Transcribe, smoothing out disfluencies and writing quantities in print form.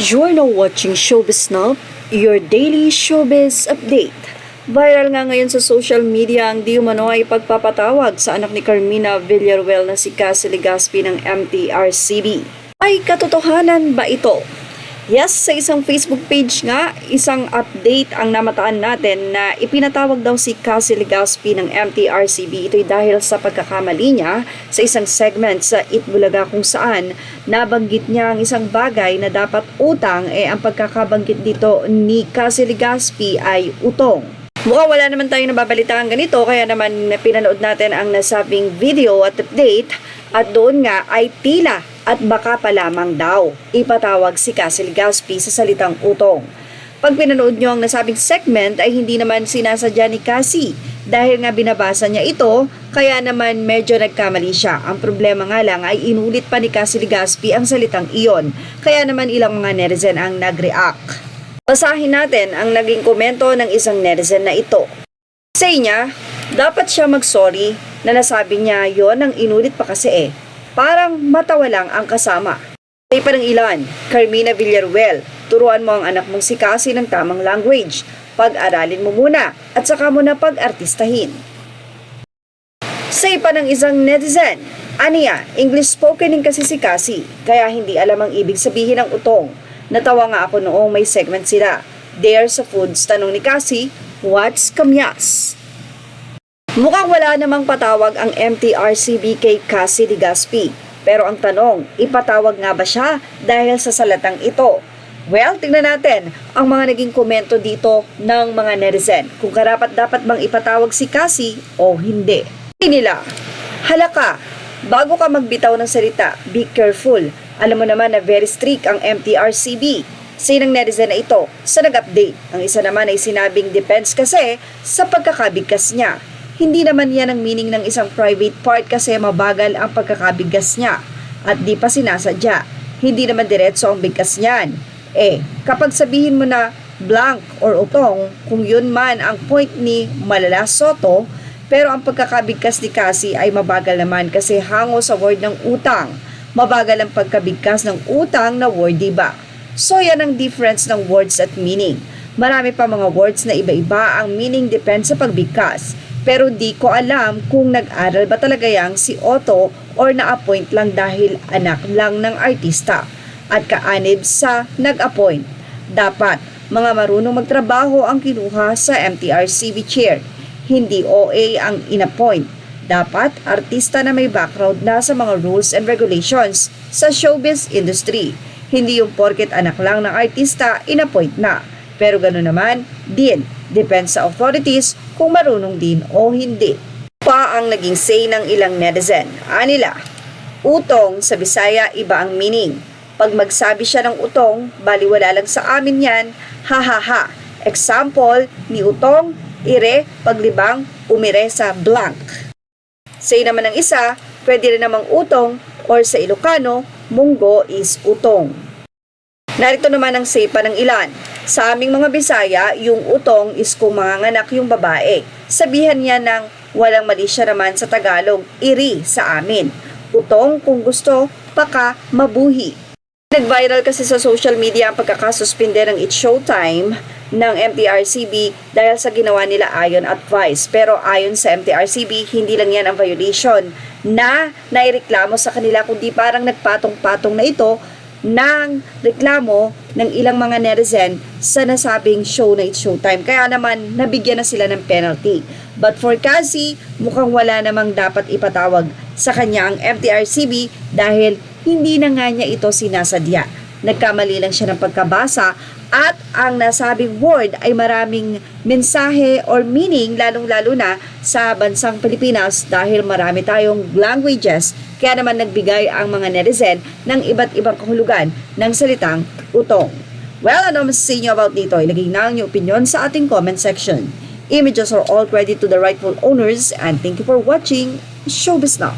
You're now watching Showbiz Now, your daily showbiz update. Viral nga ngayon sa social media ang di umano ay pagpapatawag sa anak ni Carmina Villaruel na si Cassie Legaspi ng MTRCB. Ay katotohanan ba ito? Yes, sa isang Facebook page nga, isang update ang namataan natin na ipinatawag daw si Cassie Legaspi ng MTRCB. Ito'y dahil sa pagkakamali niya sa isang segment sa Itbulaga kung saan nabanggit niya ang isang bagay na dapat utang ang pagkakabanggit dito ni Cassie Legaspi ay utong. Mukhang wala naman tayong nababalitaan ganito kaya naman pinanood natin ang nasabing video at update at doon nga ay tila at baka pa lamang daw ipatawag si Cassie Legaspi sa salitang utong. Pag pinanood nyo ang nasabing segment ay hindi naman sinasadya ni Cassie dahil nga binabasa niya ito kaya naman medyo nagkamali siya. Ang problema nga lang ay inulit pa ni Cassie Legaspi ang salitang iyon kaya naman ilang mga netizen ang nag-react. Basahin natin ang naging komento ng isang netizen na ito. Say niya, dapat siya mag-sorry na nasabi niya yon ang inulit pa kasi Parang matawa lang ang kasama. Say pa ng ilan, Carmina Villaruel, turuan mo ang anak mong si Cassie ng tamang language. Pag-aralin mo muna at saka mo na pag-artistahin. Say pa ng isang netizen, Aniya, English spoken din kasi si Cassie, kaya hindi alam ang ibig sabihin ng utong. Natawa nga ako noong may segment sila. There sa foods, tanong ni Cassie, what's kamyas? Mukhang wala namang patawag ang MTRCB kay Cassie Legaspi. Pero ang tanong, ipatawag nga ba siya dahil sa salatang ito? Well, tingnan natin ang mga naging komento dito ng mga netizen. Kung karapat-dapat bang ipatawag si Cassie o hindi. Nila, halaka, bago ka magbitaw ng salita, be careful. Alam mo naman na very strict ang MTRCB. Sinang netizen na ito sa nag-update. Ang isa naman ay sinabing depends kasi sa pagkakabigkas niya. Hindi naman yan ang meaning ng isang private part kasi mabagal ang pagkakabigas niya at di pa sinasadya. Hindi naman diretso ang bigkas niyan. Kapag sabihin mo na blank or utong, kung yun man ang point ni Malala Soto, pero ang pagkakabigkas ni Cassie ay mabagal naman kasi hango sa word ng utang. Mabagal ang pagkabigkas ng utang na word, diba? So yan ang difference ng words at meaning. Marami pa mga words na iba-iba ang meaning depends sa pagbigkas. Pero di ko alam kung nag-aral ba talaga yang si Otto or na-appoint lang dahil anak lang ng artista at kaanib sa nag-appoint. Dapat mga marunong magtrabaho ang kinuha sa MTRCB chair. Hindi OA ang inappoint. Dapat artista na may background na sa mga rules and regulations sa showbiz industry. Hindi yung porket anak lang ng artista, inappoint na. Pero gano'n naman, din, depends sa authorities kung marunong din o hindi. Pa ang naging say ng ilang netizen. Anila, utong sa Bisaya iba ang meaning. Pag magsabi siya ng utong, baliwala lang sa amin yan, ha ha ha. Example, ni utong, ire, paglibang, umire sa blank. Say naman ng isa, pwede rin namang utong or sa Ilocano, munggo is utong. Narito naman ang say pa ng ilan. Sa aming mga Bisaya, yung utong is kung manganganak yung babae. Sabihan niya ng walang mali siya naman sa Tagalog, iri sa amin. Utong kung gusto, paka mabuhi. Nag-viral kasi sa social media ang pagkakasuspinde ng It's Showtime ng MTRCB dahil sa ginawa nila ayon at Vice. Pero ayon sa MTRCB, hindi lang yan ang violation na naireklamo sa kanila kundi parang nagpatong-patong na ito ng reklamo ng ilang mga netizen sa nasabing show na It's Showtime. Kaya naman, nabigyan na sila ng penalty. But for Cassie, mukhang wala namang dapat ipatawag sa kanya ang MTRCB dahil hindi na nga niya ito sinasadya. Nagkamali lang siya ng pagkabasa at ang nasabing word ay maraming mensahe or meaning lalong-lalo na sa bansang Pilipinas dahil marami tayong languages kaya naman nagbigay ang mga netizen ng iba't ibang kahulugan ng salitang utong. Well, ano masasabi niyo about dito? Ilagay na ang inyong opinion sa ating comment section. Images are all credit to the rightful owners and thank you for watching Showbiz Now.